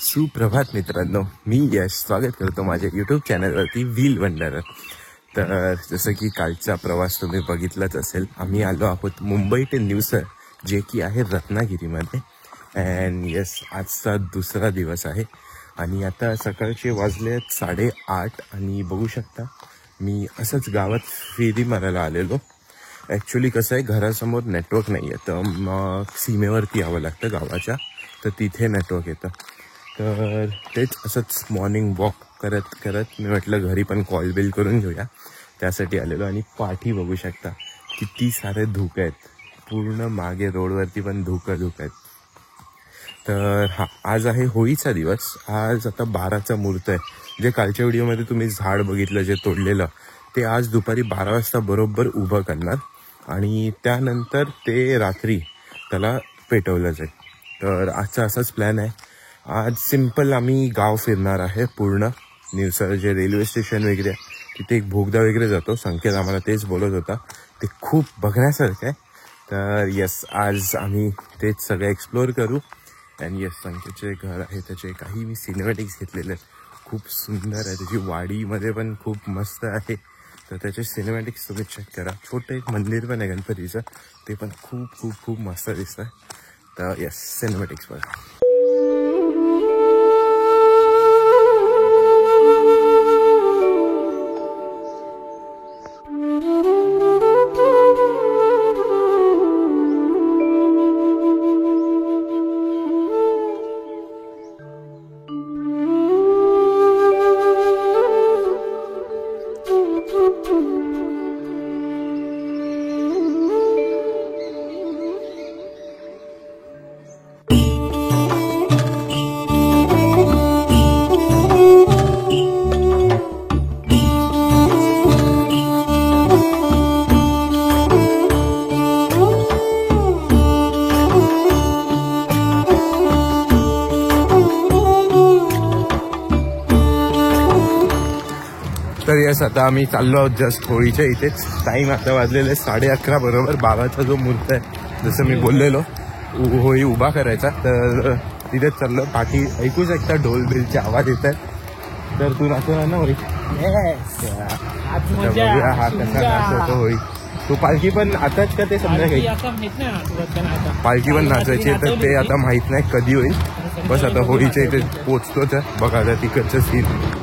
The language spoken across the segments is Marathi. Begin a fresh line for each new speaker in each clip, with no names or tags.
सुप्रभात मित्रांनो, मी यश स्वागत करतो माझ्या यूट्यूब चॅनलवरती व्हील वंडरर. तर जसं की कालचा प्रवास तुम्ही बघितलाच असेल, आम्ही आलो आहोत मुंबई ते न्यूसर, जे की आहे रत्नागिरीमध्ये. अँड यस, आजचा दुसरा दिवस आहे आणि आता सकाळचे वाजले 8:30 आणि बघू शकता मी असंच गावात फेरी मारायला आलेलो. ॲक्च्युली कसं आहे, घरासमोर नेटवर्क नाही आहे, तर मग सीमेवरती यावं लागतं गावाच्या, तर तिथे नेटवर्क येतं. तर तेच असंच मॉर्निंग वॉक करत करत मी म्हटलं घरी पण कॉल बिल करून घेऊया, त्यासाठी आलेलो. आणि पाठी बघू शकता किती सारे धुकं आहेत, पूर्ण मागे रोडवरती पण धुकं आहेत. तर आज आहे होळीचा दिवस. आज आता 12चा मुहूर्त आहे. जे कालच्या व्हिडिओमध्ये तुम्ही झाड बघितलं जे तोडलेलं, ते आज दुपारी 12 वाजता बरोबर उभं करणार आणि त्यानंतर ते रात्री त्याला पेटवलं जाईल. तर आजचा असाच प्लॅन आहे. आज सिम्पल आम्ही गाव फिरणार आहे पूर्ण. निवसर जे रेल्वे स्टेशन वगैरे तिथे एक भोगदा वगैरे जातो, संकेत आम्हाला तेच बोलत होता, ते खूप बघण्यासारखं आहे. तर यस, आज आम्ही तेच सगळं एक्सप्लोअर करू. अँड यस, संकेतचे घर आहे, त्याचे काही मी सिनेमॅटिक्स घेतलेले आहेत, खूप सुंदर आहे. त्याची वाडीमध्ये पण खूप मस्त आहे, तर त्याचे सिनेमॅटिक्स तुम्ही चेक करा. छोटं एक मंदिर पण आहे गणपतीचं, ते पण खूप खूप खूप मस्त दिसतं. तर यस, सिनेमॅटिक्स बघा. तर यस, आता आम्ही चाललो आहोत जस्ट होळीच्या इथेच. टाईम आता वाजलेले 11:30, बरोबर 12चा जो मुहूर्त आहे, जसं मी बोललेलो होळी उभा करायचा, तर तिथेच चाललो. पाठी ऐकू शकता ढोल बिलचे आवाज येत आहेत. तर तू नाचवणार ना होळी? बघूया हा कसा नाचवतो होळी. तू पालखी पण आताच का ते संध्याकाळी? पालखी पण नाचायची आहे, तर ते आता माहित नाही कधी होईल. बस आता होळीच्या इथे पोचतोच आहे. बघा आता तिकडचं सीन.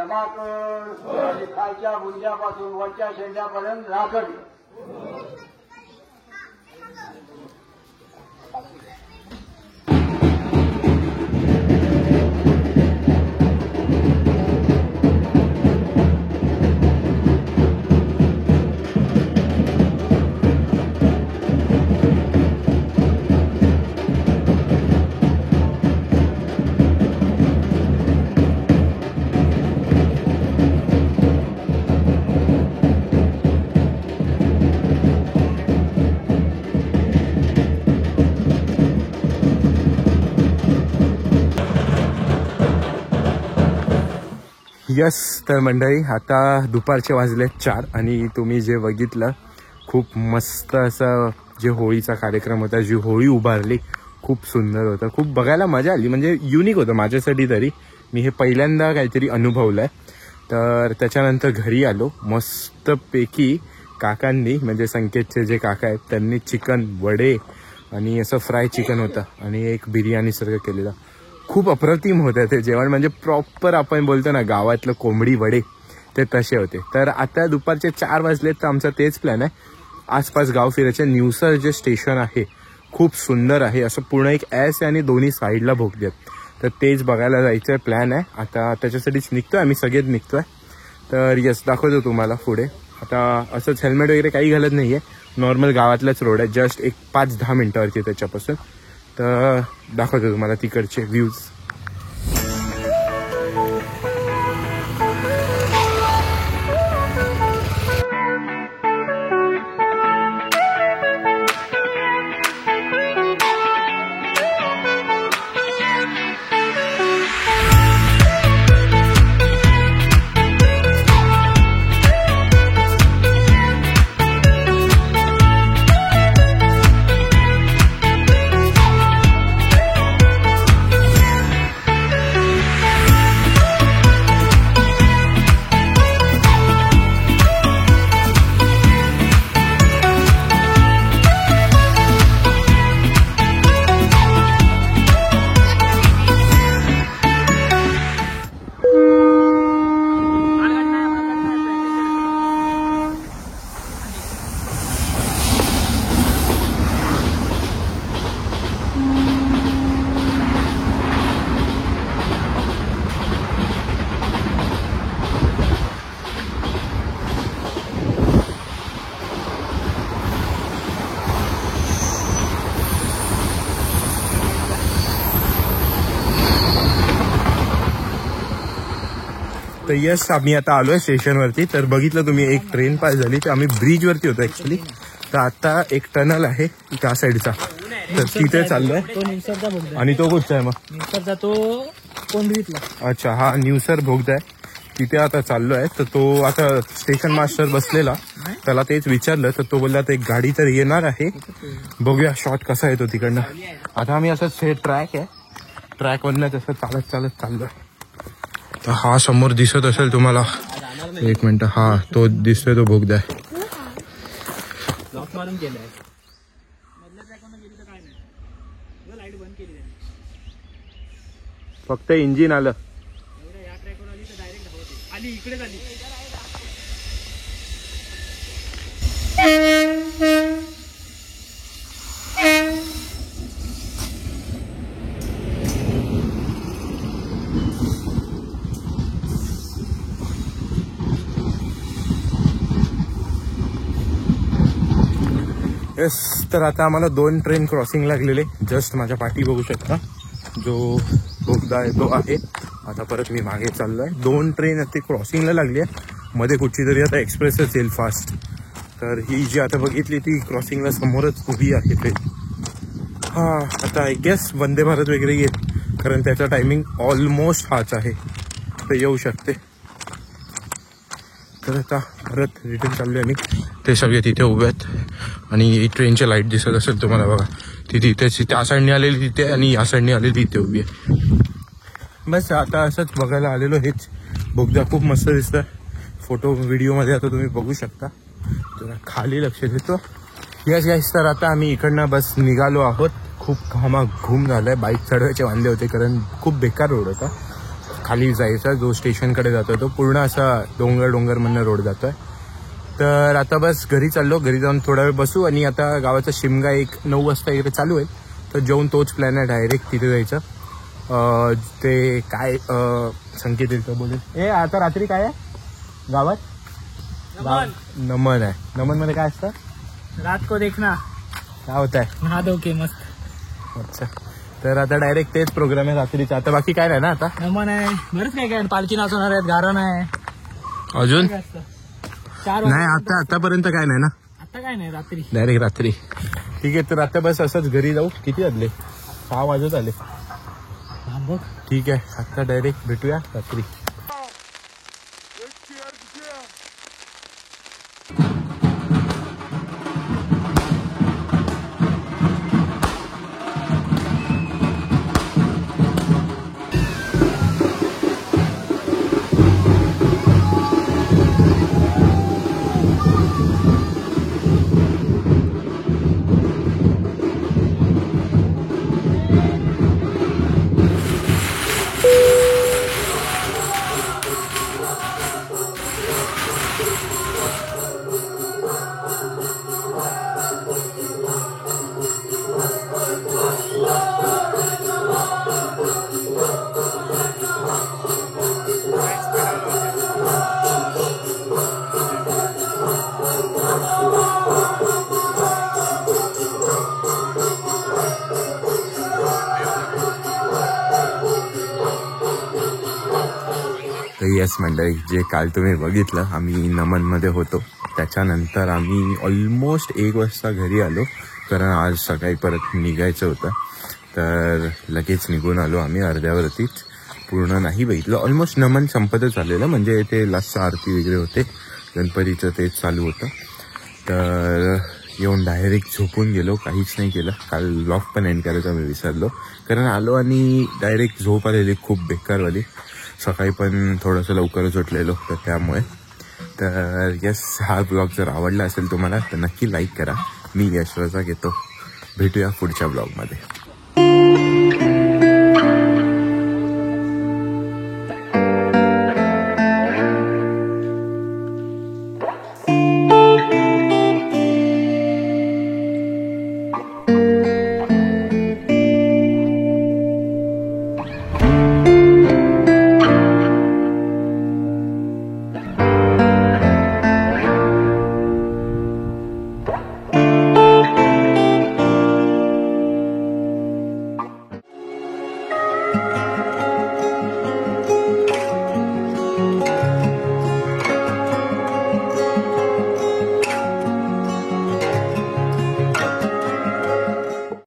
जमा कर आणि खालच्या बुंद्यापासून वरच्या शेंड्यापर्यंत राखड.
यस, तर मंडळी आता दुपारचे वाजले 4 आणि तुम्ही जे बघितलं खूप मस्त असं जे होळीचा कार्यक्रम होता, जी होळी उभारली खूप सुंदर होतं. खूप बघायला मजा आली, म्हणजे युनिक होतं माझ्यासाठी तरी. मी हे पहिल्यांदा काहीतरी अनुभवलं आहे. तर त्याच्यानंतर घरी आलो. मस्तपैकी काकांनी, म्हणजे संकेतचे जे काका आहेत, त्यांनी चिकन वडे आणि असं फ्राय चिकन होतं आणि एक बिर्याणी सर्व केलेलं. खूप अप्रतिम होतं ते जेवण, म्हणजे प्रॉपर आपण बोलतो ना गावातलं कोंबडी वडे, ते तसे होते. तर आता दुपारचे 4 वाजलेत, तर आमचा तेच प्लॅन आहे आसपास गाव फिरायचे. न्यूसर जे स्टेशन आहे खूप सुंदर आहे, असं पूर्ण एक ॲस आहे आणि दोन्ही साईडला भोगले आहेत. तर तेच बघायला जायचं प्लॅन आहे आता. त्याच्यासाठीच निघतोय आम्ही, सगळेच निघतोय. तर यस, दाखवतो तुम्हाला पुढे. आता असंच हेल्मेट वगैरे काही घालत नाही आहे, नॉर्मल गावातलाच रोड आहे, जस्ट एक 5-10 मिनटावरती त्याच्यापासून. तर दाखवतो तुम्हाला तिकडचे व्ह्यूज. तर यस, आम्ही आता आलोय स्टेशनवरती. तर बघितलं तुम्ही, एक ट्रेन पास झाली. तर आम्ही ब्रिजवरती होतो ऍक्च्युली. तर आता एक टनल आहे त्या साईडचा, तर तिथे चाललोय. आणि तो कुठचा आहे मग?
न्यूसरचा तो कोंढवीतला.
अच्छा, हा न्यूसर भोगदा आहे, तिथे आता चाललोय. तर तो आता स्टेशन मास्टर बसलेला, त्याला तेच विचारलं तर तो बोलला तर एक गाडी तर येणार आहे, बघूया शॉट कसा येतो तिकडनं. आता आम्ही असं ट्रॅक आहे, ट्रॅकवरनं तसं चालत चालत चाललोय. तर हा समोर दिसत असेल तुम्हाला, एक मिनिट, हा तो दिसतोय, तो भोगदा आहे.
लॉक मारून केलाय. मधल्या ट्रॅकवरनं गेली तर काय नाही, लाईट बंद केली त्यांनी.
फक्त इंजिन आलं.
एवढ्या या ट्रॅकवर आली तर डायरेक्ट धावते आली, इकडेच आली.
येस, तर आता आम्हाला 2 ट्रेन क्रॉसिंग लागलेले. जस्ट माझ्या पाठी बघू शकता, जो भोगदा आहे तो आहे. आता परत मी मागे चाललोय. 2 ट्रेन ते क्रॉसिंगला लागली आहे. मध्ये कुठची तरी आता एक्सप्रेसच येईल फास्ट. तर ही जी आता बघितली ती क्रॉसिंगला समोरच उभी आहे ट्रेन. हा, आता आय गेस वंदे भारत वगैरे येईल, कारण त्याचा टायमिंग ऑलमोस्ट हाच आहे, तर येऊ शकते. तर आता परत रिटर्न चाललोय आम्ही. ते सगळे तिथे उभे आहेत आणि ट्रेनची लाईट दिसत असेल तुम्हाला, बघा ती तिथे त्या साईडने आलेली तिथे आणि या साईडने आलेली तिथे उभी आहे. बस आता असंच बघायला आलेलो. हेच बोगदा खूप मस्त दिसतं फोटो व्हिडिओमध्ये, आता तुम्ही बघू शकता. जरा खाली लक्ष देतो. यस गाईस, तर आता आम्ही इकडनं बस निघालो आहोत. खूप घामाघूम झालाय, बाईक चढवायचे वांदे होते कारण खूप बेकार रोड होता. खाली जायचा जो स्टेशनकडे जातोय तो पूर्ण असा डोंगरमधनं रोड जातोय. तर आता बस घरी चाललो. घरी जाऊन थोडा वेळ बसू आणि आता गावाचा शिमगा 9 वाजता इकडे चालू आहे. तर जेवून तोच प्लॅन आहे डायरेक्ट तिथे जायचं. ते काय संकेत येतं बोलेल आता रात्री काय आहे गावात? नमन आहे. नमन मध्ये काय असतं?
रात को देखना.
काय होत आहे?
हा ओके मस्त. अच्छा.
तर आता डायरेक्ट तेच प्रोग्राम आहे रात्रीचा. आता बाकी काय नाही ना आता?
नमन आहे, बरंच काय काय, पालखी नाचवणार आहेत, गारण आहे
अजून.
4
नाही आतापर्यंत काय नाही ना.
आता काय नाही, रात्री
डायरेक्ट रात्री. ठीक आहे. तर आता बस असंच घरी जाऊ. किती वाजले? 6 वाजत आले.
बघ.
ठीक आहे. आता डायरेक्ट भेटूया रात्री. तर येस मंडळी, जे काल तुम्ही बघितलं आम्ही नमनमध्ये होतो त्याच्यानंतर आम्ही ऑलमोस्ट 1 वाजता घरी आलो. कारण आज सकाळी परत निघायचं होतं. तर लगेच निघून आलो आम्ही. अर्ध्यावरतीच, पूर्ण नाही बघितलं. ऑलमोस्ट नमन संपतच आलेलं. म्हणजे ते लास्ट आरती वगैरे होते, गणपतीचं तेच चालू होतं. तर येऊन डायरेक्ट झोपून गेलो. काहीच नाही केलं. काल ब्लॉग पण एंड करायचा मी विसरलो. कारण आलो आणि डायरेक्ट झोप आलेली खूप बेकारवाली. सकाळी पण थोडंसं लवकरच उठलेलो तर त्यामुळे. तर यस, हा ब्लॉग जर आवडला असेल तुम्हाला तर नक्की लाईक करा. मी यश रजा घेतो. भेटूया पुढच्या ब्लॉगमध्ये.